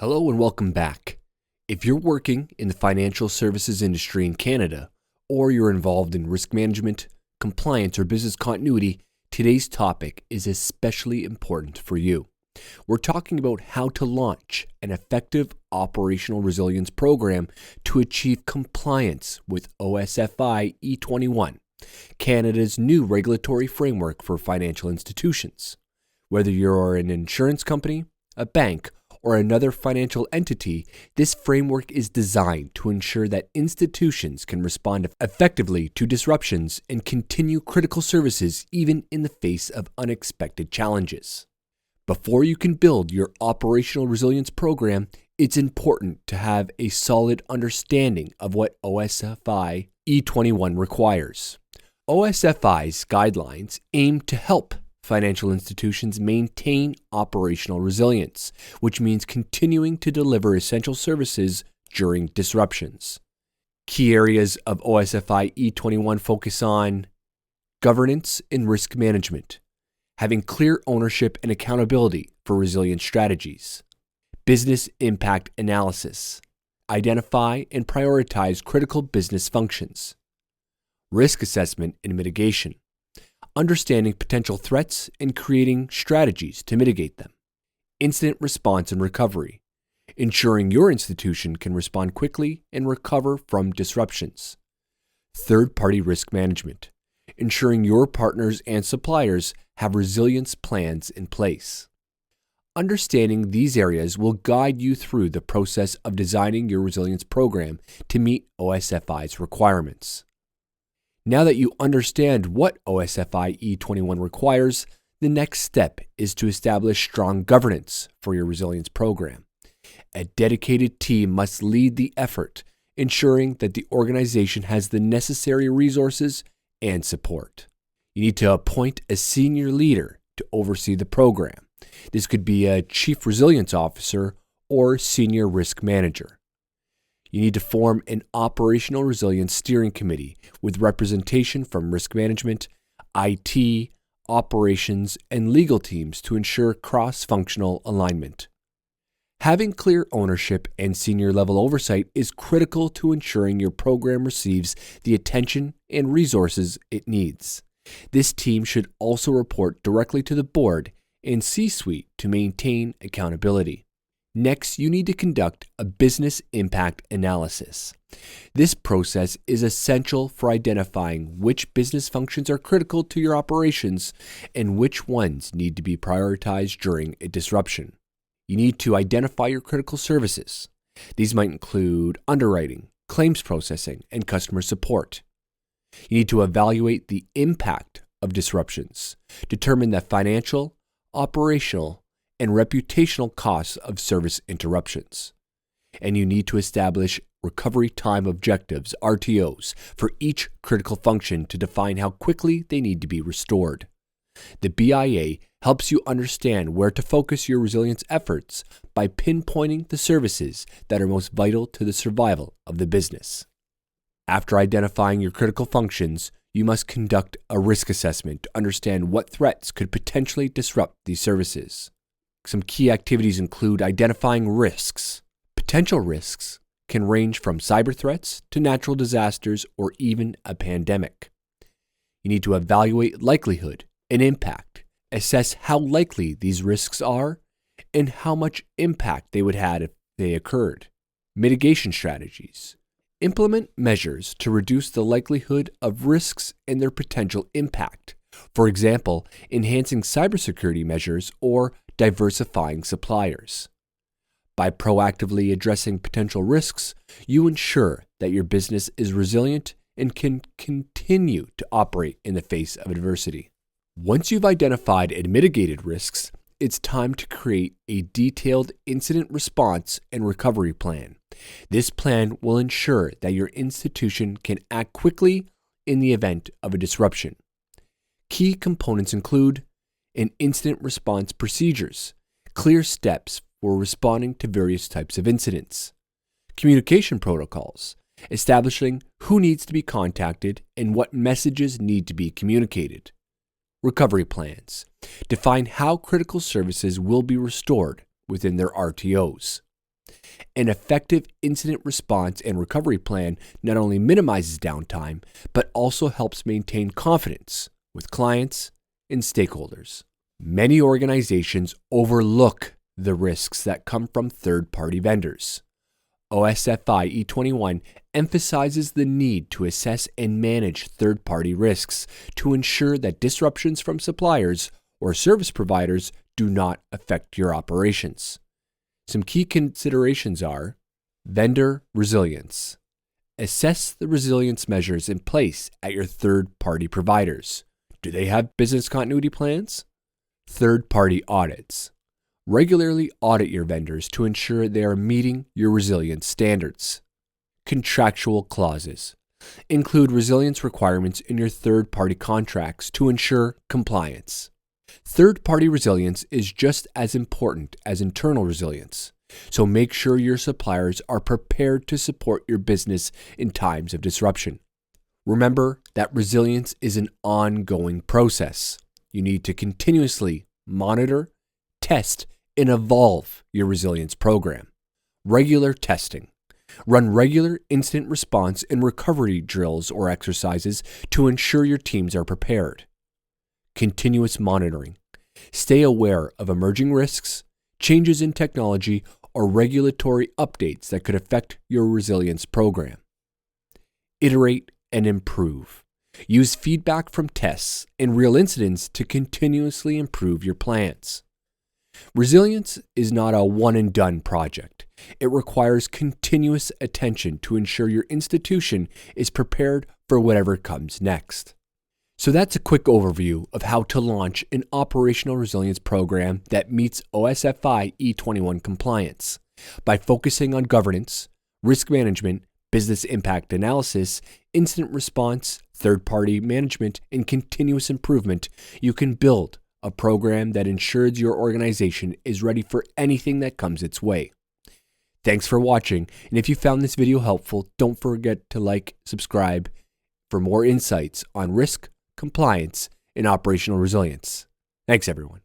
Hello and welcome back. If you're working in the financial services industry in Canada, or you're involved in risk management, compliance, or business continuity, today's topic is especially important for you. We're talking about how to launch an effective operational resilience program to achieve compliance with OSFI E-21, Canada's new regulatory framework for financial institutions. Whether you're an insurance company, a bank, or another financial entity, this framework is designed to ensure that institutions can respond effectively to disruptions and continue critical services even in the face of unexpected challenges. Before you can build your operational resilience program, it's important to have a solid understanding of what OSFI E-21 requires. OSFI's guidelines aim to help financial institutions maintain operational resilience, which means continuing to deliver essential services during disruptions. Key areas of OSFI E-21 focus on governance and risk management, having clear ownership and accountability for resilience strategies, business impact analysis, identify and prioritize critical business functions, risk assessment and mitigation, understanding potential threats and creating strategies to mitigate them, incident response and recovery, ensuring your institution can respond quickly and recover from disruptions, third-party risk management, ensuring your partners and suppliers have resilience plans in place. Understanding these areas will guide you through the process of designing your resilience program to meet OSFI's requirements. Now that you understand what OSFI E-21 requires, the next step is to establish strong governance for your resilience program. A dedicated team must lead the effort, ensuring that the organization has the necessary resources and support. You need to appoint a senior leader to oversee the program. This could be a chief resilience officer or senior risk manager. You need to form an operational resilience steering committee with representation from risk management, IT, operations, and legal teams to ensure cross-functional alignment. Having clear ownership and senior level oversight is critical to ensuring your program receives the attention and resources it needs. This team should also report directly to the board and C-suite to maintain accountability. Next, you need to conduct a business impact analysis. This process is essential for identifying which business functions are critical to your operations and which ones need to be prioritized during a disruption. You need to identify your critical services. These might include underwriting, claims processing, and customer support. You need to evaluate the impact of disruptions, determine the financial, operational, and reputational costs of service interruptions. And you need to establish recovery time objectives, RTOs, for each critical function to define how quickly they need to be restored. The BIA helps you understand where to focus your resilience efforts by pinpointing the services that are most vital to the survival of the business. After identifying your critical functions, you must conduct a risk assessment to understand what threats could potentially disrupt these services. Some key activities include identifying risks. Potential risks can range from cyber threats to natural disasters or even a pandemic. You need to evaluate likelihood and impact, assess how likely these risks are, and how much impact they would have if they occurred. Mitigation strategies. Implement measures to reduce the likelihood of risks and their potential impact. For example, enhancing cybersecurity measures or diversifying suppliers. By proactively addressing potential risks, you ensure that your business is resilient and can continue to operate in the face of adversity. Once you've identified and mitigated risks, it's time to create a detailed incident response and recovery plan. This plan will ensure that your institution can act quickly in the event of a disruption. Key components include and incident response procedures, clear steps for responding to various types of incidents, communication protocols, establishing who needs to be contacted and what messages need to be communicated, recovery plans, define how critical services will be restored within their RTOs, An effective incident response and recovery plan not only minimizes downtime, but also helps maintain confidence with clients and stakeholders. Many organizations overlook the risks that come from third-party vendors. OSFI E-21 emphasizes the need to assess and manage third-party risks to ensure that disruptions from suppliers or service providers do not affect your operations. Some key considerations are vendor resilience. Assess the resilience measures in place at your third-party providers. Do they have business continuity plans? Third-party audits. Regularly audit your vendors to ensure they are meeting your resilience standards. Contractual clauses. Include resilience requirements in your third-party contracts to ensure compliance. Third-party resilience is just as important as internal resilience, so make sure your suppliers are prepared to support your business in times of disruption. Remember that resilience is an ongoing process. You need to continuously monitor, test, and evolve your resilience program. Regular testing. Run regular incident response and recovery drills or exercises to ensure your teams are prepared. Continuous monitoring. Stay aware of emerging risks, changes in technology, or regulatory updates that could affect your resilience program. Iterate and improve. Use feedback from tests and real incidents to continuously improve your plans. Resilience is not a one-and-done project. It requires continuous attention to ensure your institution is prepared for whatever comes next. So that's a quick overview of how to launch an operational resilience program that meets OSFI E-21 compliance. By focusing on governance, risk management, business impact analysis, incident response, third-party management, and continuous improvement, you can build a program that ensures your organization is ready for anything that comes its way. Thanks for watching, and if you found this video helpful, don't forget to like, subscribe for more insights on risk, compliance, and operational resilience. Thanks, everyone.